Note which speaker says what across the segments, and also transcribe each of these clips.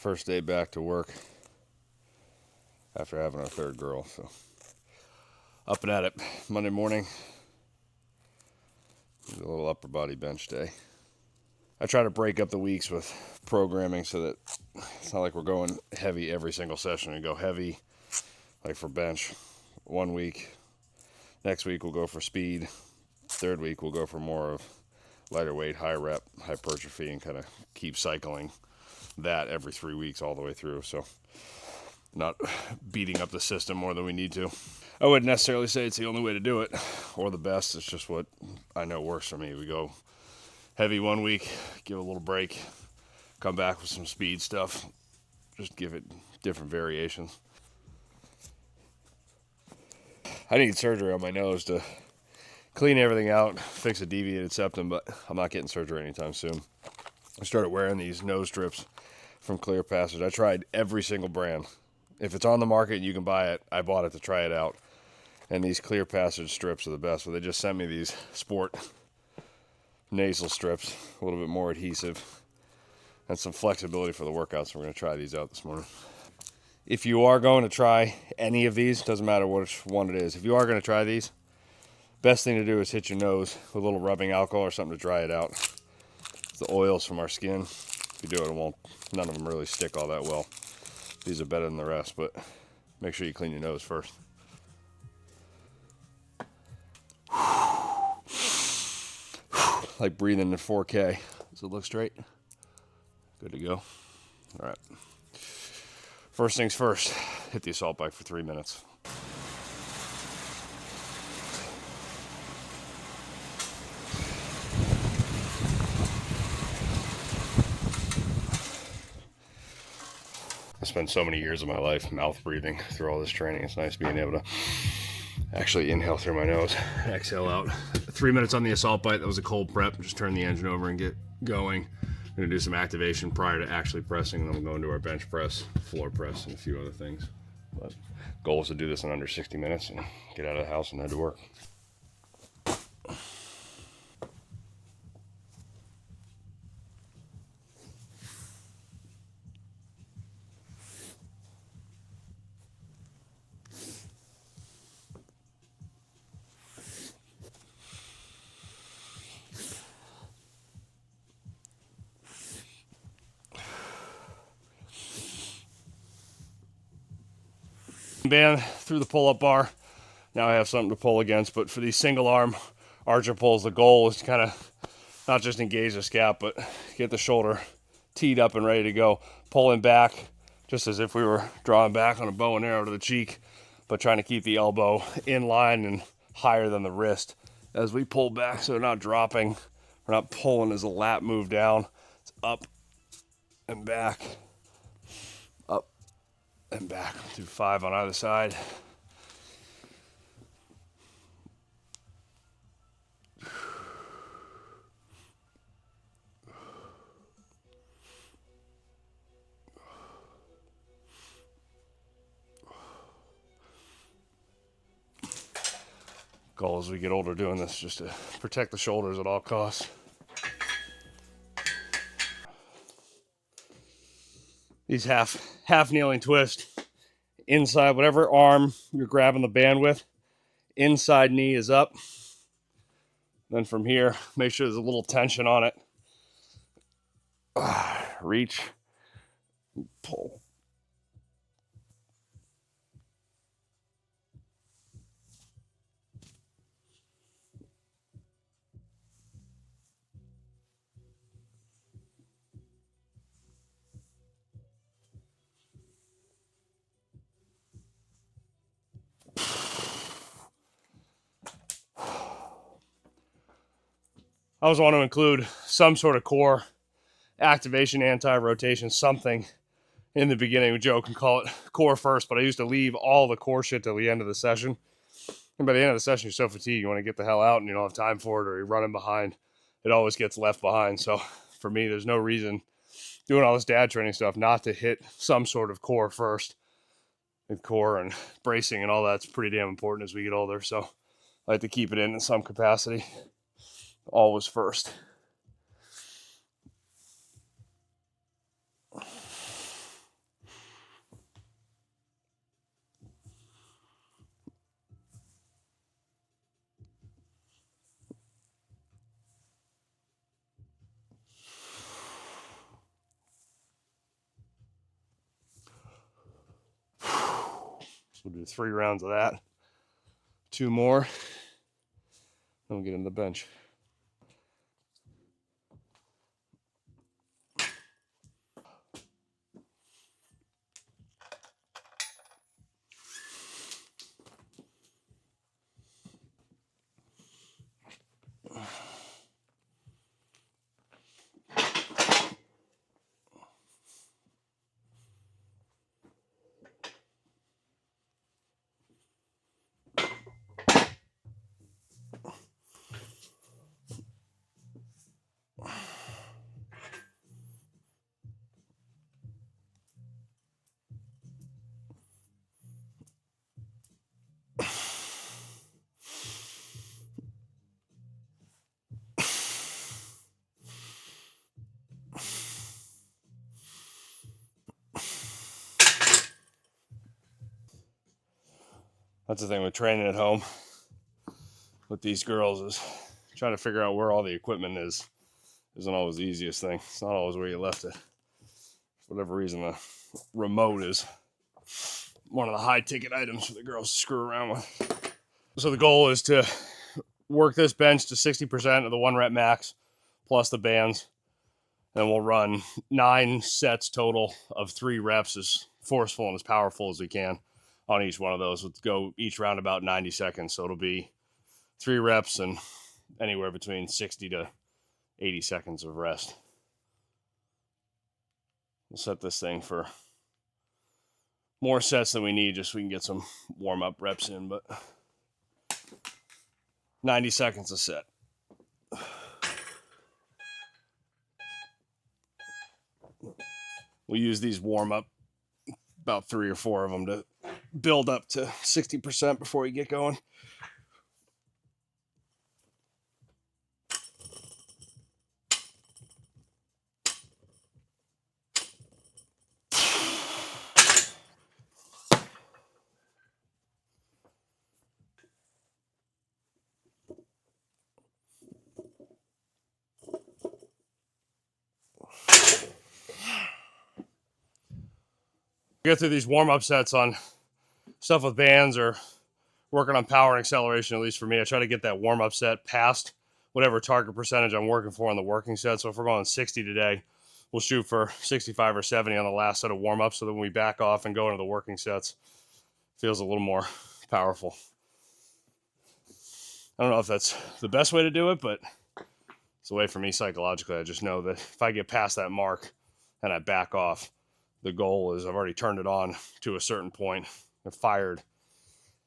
Speaker 1: First day back to work after having our third girl, so up and at it. Monday morning, a little upper body bench day. I try to break up the weeks with programming so that it's not like we're going heavy every single session. We go heavy, like for bench, 1 week. Next week we'll go for speed. Third week we'll go for more of lighter weight, high rep, hypertrophy, and kind of keep cycling that every 3 weeks all the way through. So not beating up the system more than we need to. I wouldn't necessarily say it's the only way to do it or the best. It's just what I know works for me. We go heavy 1 week, give a little break, come back with some speed stuff, just give it different variations. I need surgery on my nose to clean everything out, fix a deviated septum, but I'm not getting surgery anytime soon. I started wearing these nose strips from Clear Passage. I tried every single brand. If it's on the market and you can buy it, I bought it to try it out. And these Clear Passage strips are the best. But they just sent me these sport nasal strips, a little bit more adhesive, and some flexibility for the workout. So we're going to try these out this morning. If you are going to try any of these, doesn't matter which one it is. If you are going to try these, best thing to do is hit your nose with a little rubbing alcohol or something to dry it out. It's the oils from our skin. If you do it, none of them really stick all that well. These are better than the rest, but make sure you clean your nose first. Like breathing in 4K. Does it look straight? Good to go. All right. First things first, hit the assault bike for 3 minutes. I spent so many years of my life mouth breathing through all this training. It's nice being able to actually inhale through my nose, exhale out. 3 minutes on the assault bike. That was a cold prep. Just turn the engine over and get going. I'm going to do some activation prior to actually pressing, and then we'll go into our bench press, floor press, and a few other things. But goal is to do this in under 60 minutes and get out of the house and head to work. Band through the pull-up bar. Now I have something to pull against, but for these single arm archer pulls, the goal is to kind of not just engage the scap, but get the shoulder teed up and ready to go. Pulling back, just as if we were drawing back on a bow and arrow to the cheek, but trying to keep the elbow in line and higher than the wrist as we pull back, so we're not dropping. We're not pulling as the lat move down. It's up and back. And back. Do 5 on either side. Goal as we get older doing this, just to protect the shoulders at all costs. These half kneeling twist, inside whatever arm you're grabbing the band with, inside knee is up. Then from here, make sure there's a little tension on it. Reach, pull. I always want to include some sort of core activation, anti-rotation, something in the beginning. Joe can call it core first, but I used to leave all the core shit till the end of the session. And by the end of the session, you're so fatigued, you want to get the hell out and you don't have time for it, or you're running behind. It always gets left behind. So for me, there's no reason doing all this dad training stuff not to hit some sort of core first. And core and bracing and all that's pretty damn important as we get older. So I like to keep it in some capacity. Always first. we'll do 3 rounds of that. 2 more. Then we'll get in the bench. That's the thing with training at home with these girls, is trying to figure out where all the equipment is. Isn't always the easiest thing. It's not always where you left it. For whatever reason, the remote is one of the high ticket items for the girls to screw around with. So the goal is to work this bench to 60% of the 1 rep max plus the bands. And we'll run 9 sets total of 3 reps, as forceful and as powerful as we can on each one of those. We'll go each round about 90 seconds. So it'll be 3 reps and anywhere between 60 to 80 seconds of rest. We'll set this thing for more sets than we need, just so we can get some warm-up reps in, but 90 seconds a set. We'll use these warm-up, about 3 or 4 of them, to build up to 60% before we get going. Get through these warm-up sets on stuff with bands or working on power and acceleration, at least for me. I try to get that warm-up set past whatever target percentage I'm working for on the working set. So if we're going 60 today, we'll shoot for 65 or 70 on the last set of warm-ups, so that when we back off and go into the working sets, it feels a little more powerful. I don't know if that's the best way to do it, but it's a way for me psychologically. I just know that if I get past that mark and I back off, the goal is I've already turned it on to a certain point and fired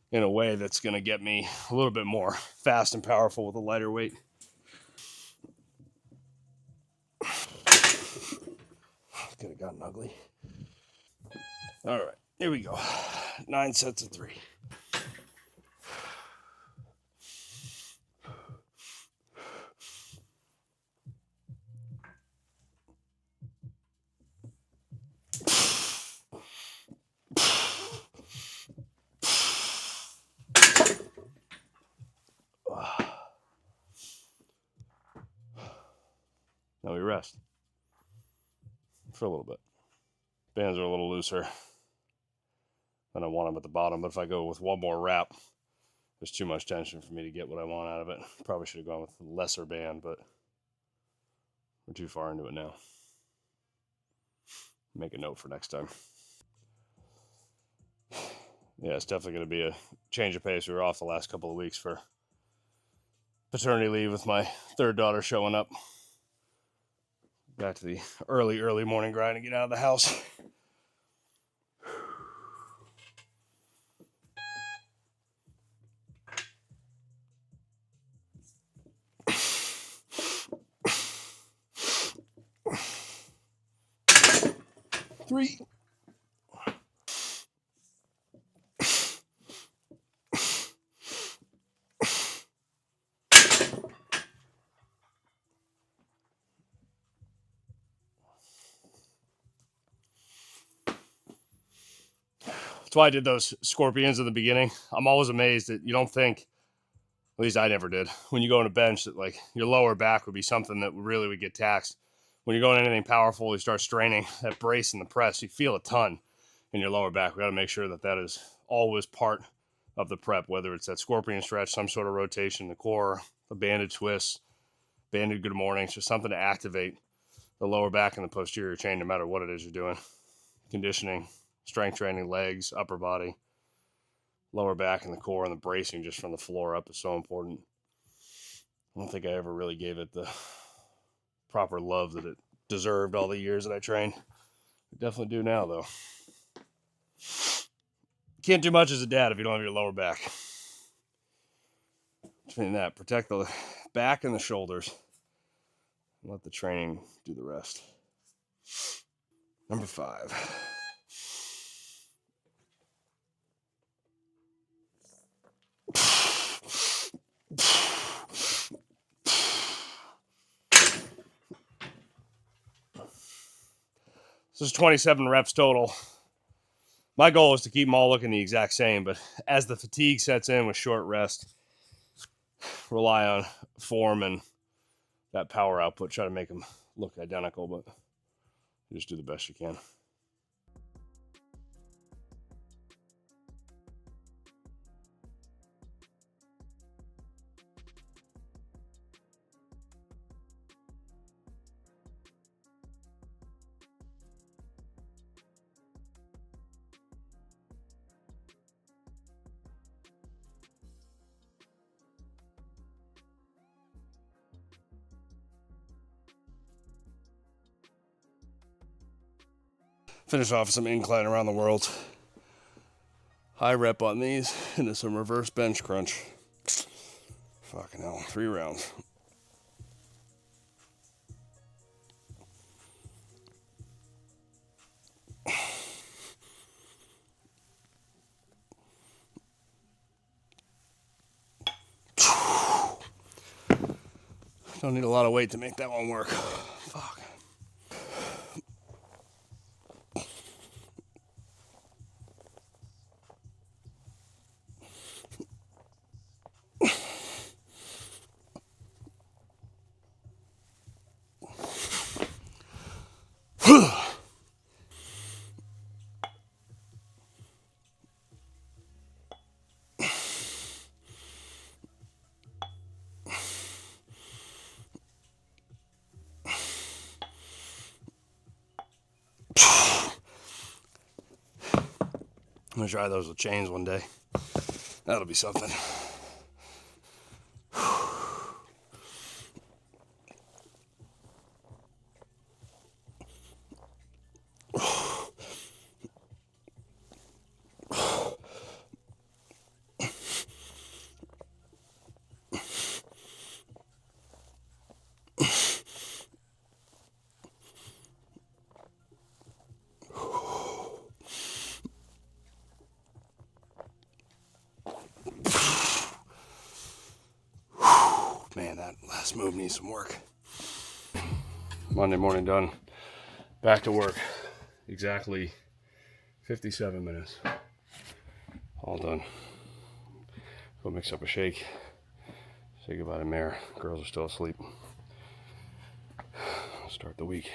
Speaker 1: in a way that's going to get me a little bit more fast and powerful with a lighter weight. Could have gotten ugly. All right, here we go. 9 sets of 3. Now we rest for a little bit. Bands are a little looser than I want them at the bottom, but if I go with 1 more wrap, there's too much tension for me to get what I want out of it. Probably should have gone with a lesser band, but we're too far into it now. Make a note for next time. Yeah, it's definitely going to be a change of pace. We were off the last couple of weeks for paternity leave with my 3rd daughter showing up. Back to the early morning grind to get out of the house. Three. That's why I did those scorpions in the beginning. I'm always amazed that you don't think, at least I never did, when you go on a bench, that like your lower back would be something that really would get taxed. When you're going anything powerful, you start straining that brace in the press, you feel a ton in your lower back. We got to make sure that that is always part of the prep, whether it's that scorpion stretch, some sort of rotation, the core, the banded twist, banded good mornings, just something to activate the lower back and the posterior chain, no matter what it is you're doing. Conditioning, strength training, legs, upper body, lower back and the core, and the bracing just from the floor up is so important. I don't think I ever really gave it the proper love that it deserved all the years that I trained. I definitely do now, though. Can't do much as a dad if you don't have your lower back. Between that, protect the back and the shoulders. Let the training do the rest. Number 5. This is 27 reps total. My goal is to keep them all looking the exact same, but as the fatigue sets in with short rest, rely on form and that power output. Try to make them look identical, but you just do the best you can. Finish off some incline around the world. High rep on these into some reverse bench crunch. Fucking hell, 3 rounds. Don't need a lot of weight to make that one work. Fuck. I'm gonna try those with chains one day. That'll be something. Man, that last move needs some work. Monday morning done. Back to work. Exactly 57 minutes. All done. Go mix up a shake. Say goodbye to Mare. Girls are still asleep. Start the week.